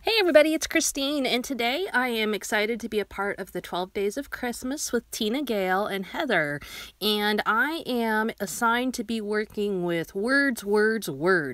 Hey everybody, it's Christine, and today I am excited to be a part of the 12 Days of Christmas with Tina, Gale, and Heather. And I am assigned to be working with words.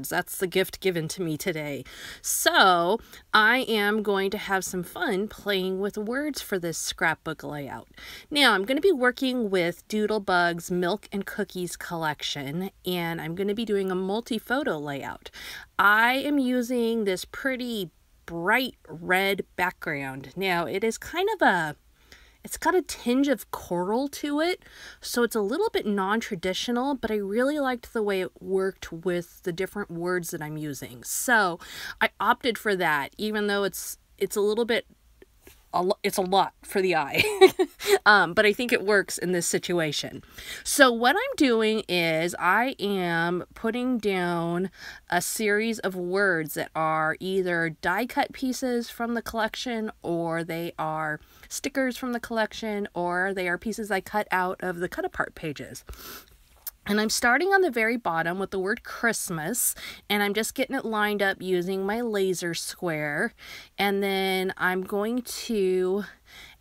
That's the gift given to me today. So I am going to have some fun playing with words for this scrapbook layout. Now I'm going to be working with Doodlebug's Milk and Cookies collection, and I'm going to be doing a multi-photo layout. I am using this pretty bright red background. Now it is it's got a tinge of coral to it, so it's a little bit non-traditional, but I really liked the way it worked with the different words that I'm using. So I opted for that, even though it's a little bit it's a lot for the eye, but I think it works in this situation. So what I'm doing is I am putting down a series of words that are either die cut pieces from the collection, or they are stickers from the collection, or they are pieces I cut out of the cut apart pages. And I'm starting on the very bottom with the word Christmas, and I'm just getting it lined up using my laser square. And then I'm going to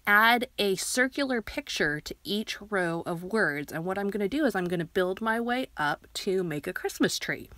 add a circular picture to each row of words. And what I'm going to do is I'm going to build my way up to make a Christmas tree.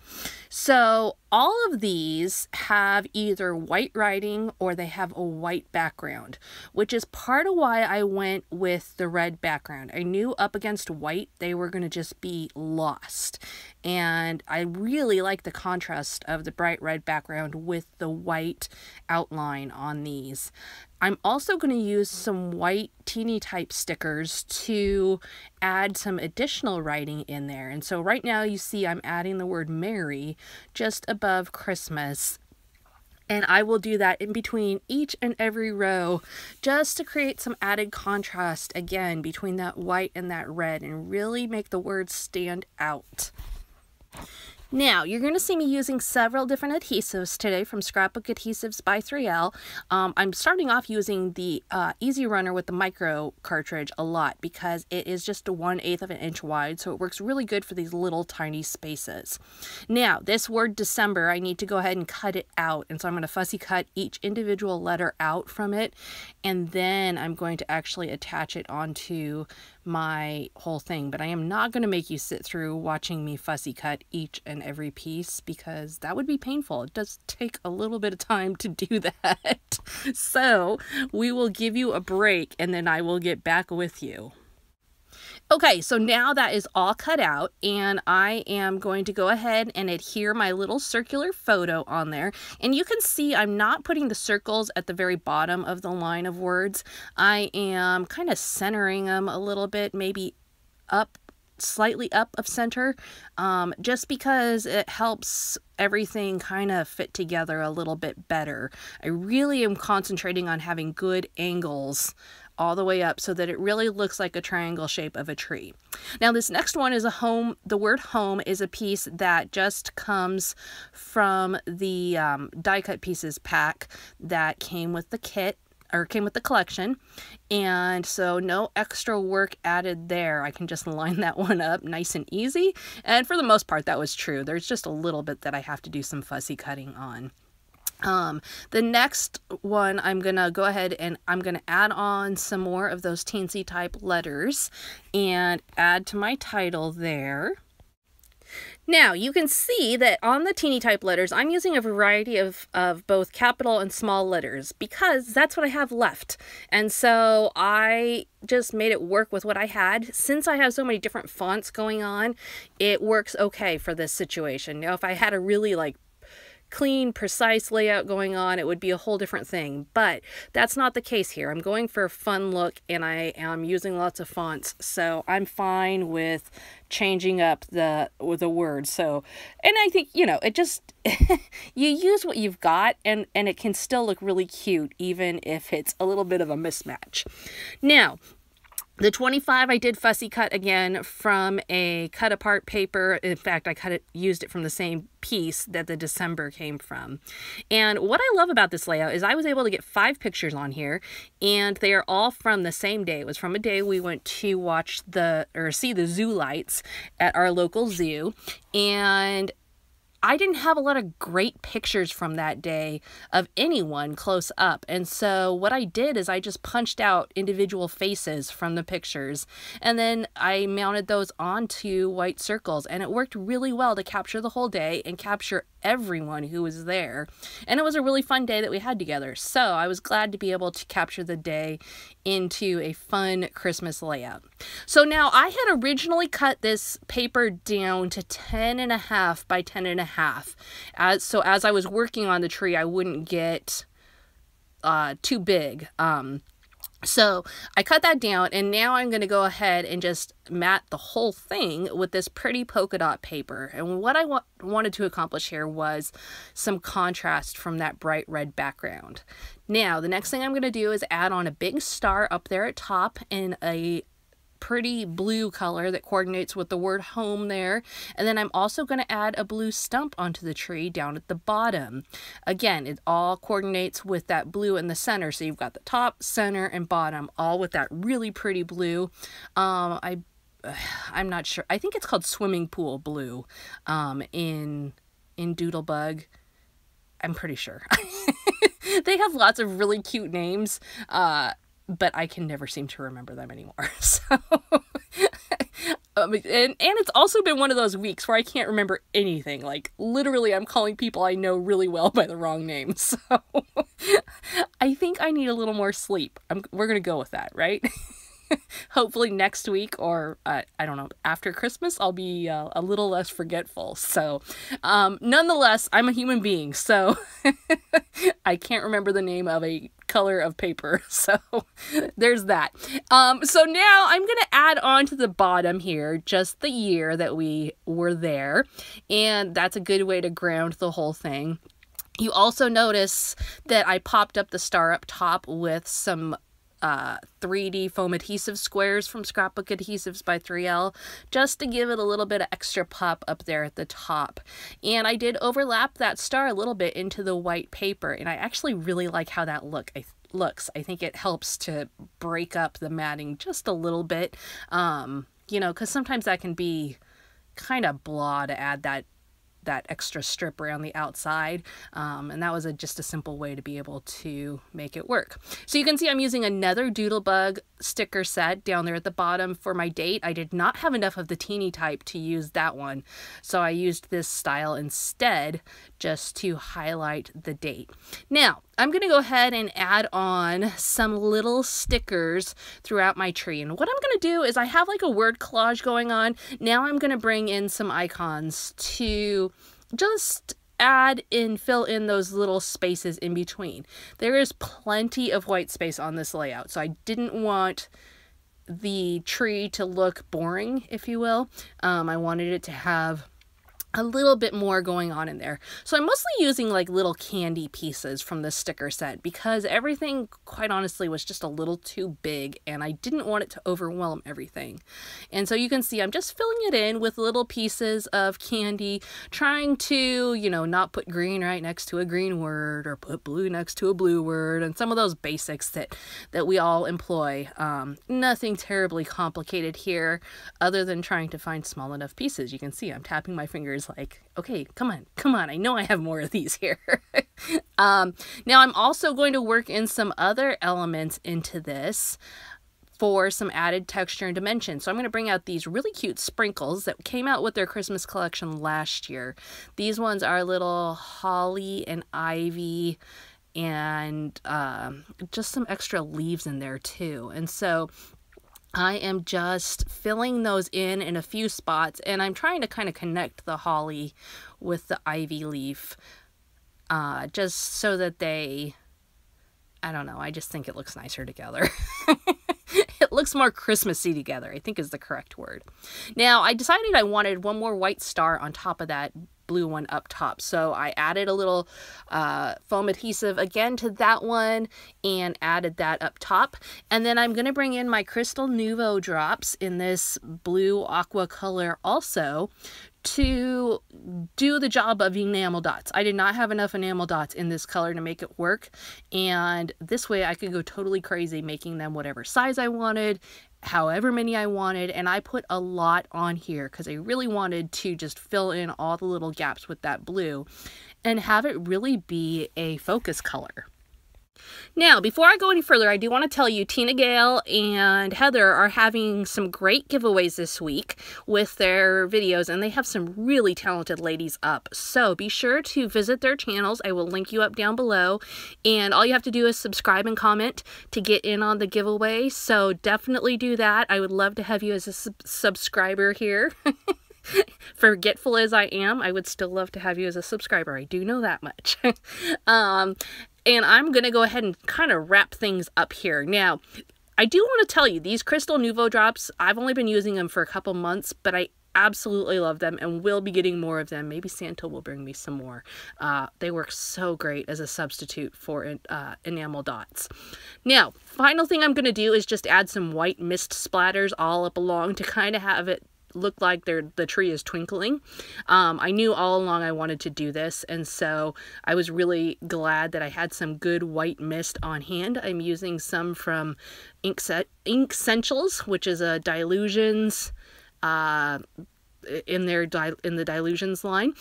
So all of these have either white writing or they have a white background, which is part of why I went with the red background. I knew up against white, they were going to just be lost. And I really like the contrast of the bright red background with the white outline on these. I'm also going to use some white teeny type stickers to add some additional writing in there. And so right now you see I'm adding the word Merry just above Christmas. And I will do that in between each and every row just to create some added contrast again between that white and that red and really make the words stand out. Now, you're going to see me using several different adhesives today from Scrapbook Adhesives by 3L. I'm starting off using the Easy Runner with the micro cartridge a lot because it is just a 1/8 of an inch wide, so it works really good for these little tiny spaces. Now, this word December, I need to go ahead and cut it out, and so I'm going to fussy cut each individual letter out from it, and then I'm going to actually attach it onto my whole thing. But I am not going to make you sit through watching me fussy cut each and every piece because that would be painful. It does take a little bit of time to do that. So we will give you a break and then I will get back with you. Okay, so now that is all cut out, and I am going to go ahead and adhere my little circular photo on there. And you can see I'm not putting the circles at the very bottom of the line of words. I am kind of centering them a little bit, maybe up, slightly up of center, just because it helps everything kind of fit together a little bit better. I really am concentrating on having good angles all the way up so that it really looks like a triangle shape of a tree. Now this next one is a home. The word home is a piece that just comes from the die cut pieces pack that came with the kit, or came with the collection, and so no extra work added there. I can just line that one up nice and easy, and for the most part that was true. There's just a little bit that I have to do some fussy cutting on. The next one, I'm gonna go ahead and I'm gonna add on some more of those teensy type letters and add to my title there. Now, you can see that on the teeny type letters, I'm using a variety of both capital and small letters because that's what I have left. And so I just made it work with what I had. Since I have so many different fonts going on, it works okay for this situation. Now, if I had a really clean, precise layout going on, it would be a whole different thing, but that's not the case here. I'm going for a fun look and I am using lots of fonts, so I'm fine with changing up the words. So, and I think, you know, it just you use what you've got and it can still look really cute even if it's a little bit of a mismatch. Now, the 25 I did fussy cut again from a cut apart paper. In fact, I used it from the same piece that the December came from. And what I love about this layout is I was able to get 5 pictures on here, and they are all from the same day. It was from a day we went to see the zoo lights at our local zoo, and I didn't have a lot of great pictures from that day of anyone close up. And so what I did is I just punched out individual faces from the pictures, and then I mounted those onto white circles, and it worked really well to capture the whole day and capture everyone who was there. And it was a really fun day that we had together. So I was glad to be able to capture the day into a fun Christmas layout. So now I had originally cut this paper down to 10.5 by 10.5. So as I was working on the tree, I wouldn't get too big. So I cut that down, and now I'm going to go ahead and just mat the whole thing with this pretty polka dot paper. And what I wanted to accomplish here was some contrast from that bright red background. Now, the next thing I'm going to do is add on a big star up there at top in a pretty blue color that coordinates with the word home there. And then I'm also going to add a blue stump onto the tree down at the bottom. Again, it all coordinates with that blue in the center. So you've got the top, center, and bottom all with that really pretty blue. I'm not sure. I think it's called swimming pool blue in Doodlebug. I'm pretty sure. They have lots of really cute names. But I can never seem to remember them anymore. So, and it's also been one of those weeks where I can't remember anything. Like, literally, I'm calling people I know really well by the wrong name. So, I think I need a little more sleep. We're going to go with that, right? Hopefully next week, or I don't know, after Christmas, I'll be a little less forgetful. So, nonetheless, I'm a human being, so I can't remember the name of a color of paper. So, there's that. So now I'm going to add on to the bottom here just the year that we were there, and that's a good way to ground the whole thing. You also notice that I popped up the star up top with some 3D foam adhesive squares from Scrapbook Adhesives by 3L, just to give it a little bit of extra pop up there at the top. And I did overlap that star a little bit into the white paper, and I actually really like how that looks. I think it helps to break up the matting just a little bit, you know, because sometimes that can be kind of blah to add that extra strip around the outside, and that was just a simple way to be able to make it work. So you can see I'm using another Doodlebug sticker set down there at the bottom for my date. I did not have enough of the teeny type to use that one, so I used this style instead just to highlight the date. Now, I'm going to go ahead and add on some little stickers throughout my tree. And what I'm going to do is I have like a word collage going on. Now I'm going to bring in some icons to just add and fill in those little spaces in between. There is plenty of white space on this layout, so I didn't want the tree to look boring, if you will. I wanted it to have a little bit more going on in there. So I'm mostly using like little candy pieces from the sticker set because everything, quite honestly, was just a little too big and I didn't want it to overwhelm everything. And so you can see I'm just filling it in with little pieces of candy, trying to, you know, not put green right next to a green word or put blue next to a blue word and some of those basics that we all employ. Nothing terribly complicated here other than trying to find small enough pieces. You can see I'm tapping my fingers like, okay, come on, I know I have more of these here. Now I'm also going to work in some other elements into this for some added texture and dimension. So I'm going to bring out these really cute sprinkles that came out with their Christmas collection last year. These ones are little holly and ivy and just some extra leaves in there too. And so I am just filling those in a few spots, and I'm trying to kind of connect the holly with the ivy leaf, just so that they, I don't know, I just think it looks nicer together. It looks more Christmassy together, I think is the correct word. Now, I decided I wanted one more white star on top of that blue one up top. So I added a little foam adhesive again to that one and added that up top. And then I'm going to bring in my Crystal Nuvo drops in this blue aqua color also to do the job of enamel dots. I did not have enough enamel dots in this color to make it work, and this way I could go totally crazy making them whatever size I wanted, however many I wanted, and I put a lot on here because I really wanted to just fill in all the little gaps with that blue and have it really be a focus color. Now, before I go any further, I do want to tell you Tina Gale and Heather are having some great giveaways this week with their videos, and they have some really talented ladies up. So be sure to visit their channels. I will link you up down below, and all you have to do is subscribe and comment to get in on the giveaway. So definitely do that. I would love to have you as a subscriber here. Forgetful as I am, I would still love to have you as a subscriber. I do know that much. And I'm going to go ahead and kind of wrap things up here. Now, I do want to tell you, these Crystal Nuvo drops, I've only been using them for a couple months, but I absolutely love them and will be getting more of them. Maybe Santa will bring me some more. They work so great as a substitute for enamel dots. Now, final thing I'm going to do is just add some white mist splatters all up along to kind of have it look like the tree is twinkling. I knew all along I wanted to do this, and so I was really glad that I had some good white mist on hand. I'm using some from Ink Essentials, which is a Dilutions in the Dilutions line,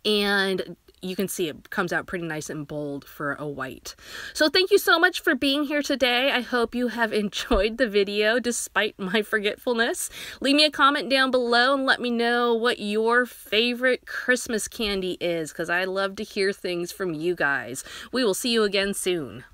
and you can see it comes out pretty nice and bold for a white. So thank you so much for being here today. I hope you have enjoyed the video despite my forgetfulness. Leave me a comment down below and let me know what your favorite Christmas candy is, because I love to hear things from you guys. We will see you again soon.